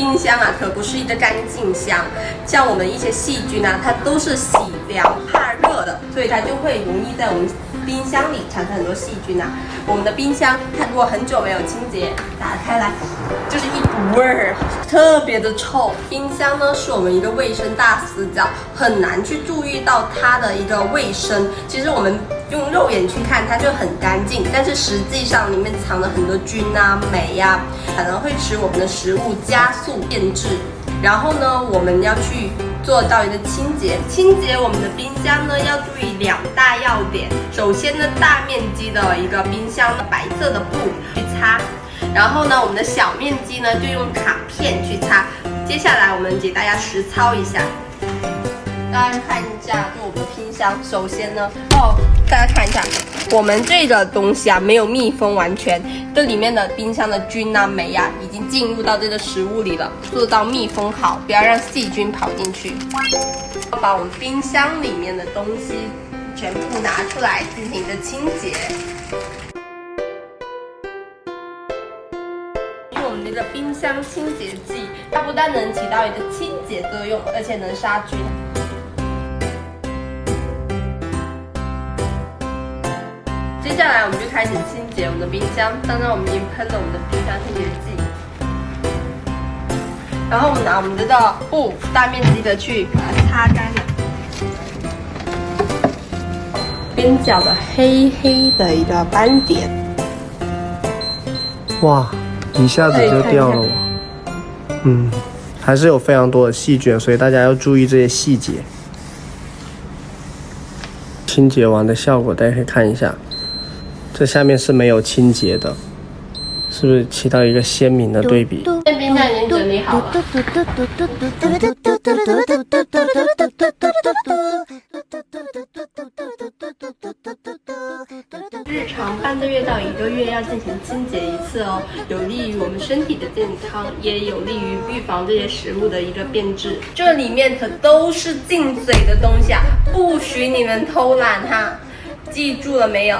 冰箱啊，可不是一个干净箱，像我们一些细菌啊，它都是喜凉怕热的，所以它就会容易在我们冰箱里产生很多细菌啊。我们的冰箱，它如果很久没有清洁，打开来就是一股味儿，特别的臭。冰箱呢是我们一个卫生大死角，很难去注意到它的一个卫生。其实我们用肉眼去看它就很干净，但是实际上里面藏了很多菌啊、霉啊，可能会使我们的食物加速变质。然后呢，我们要去做到一个清洁。清洁我们的冰箱呢，要注意2大要点。首先呢，大面积的一个冰箱的白色的布去擦，然后呢，我们的小面积呢就用卡片去擦。接下来我们给大家实操一下，大家看一下，就我们的冰箱，首先呢，大家看一下，我们这个东西啊没有密封完全，这里面的冰箱的菌啊、霉啊已经进入到这个食物里了，做到密封好，不要让细菌跑进去。把我们冰箱里面的东西全部拿出来进行一个清洁。用我们这个冰箱清洁剂，它不但能起到一个清洁作用，而且能杀菌。接下来我们就开始清洁我们的冰箱。刚刚我们已经喷了我们的冰箱清洁剂，然后我们拿我们这个布大面积的去把它擦干了。边角的黑黑的一个斑点，哇，一下子就掉了哦。还是有非常多的细菌，所以大家要注意这些细节。清洁完的效果大家可以看一下。这下面是没有清洁的，是不是起到一个鲜明的对比？这冰箱已经整理好了。日常半个月到1个月要进行清洁一次哦，有利于我们身体的健康，也有利于预防这些食物的一个变质。这里面可都是进嘴的东西啊，不许你们偷懒哈！记住了没有？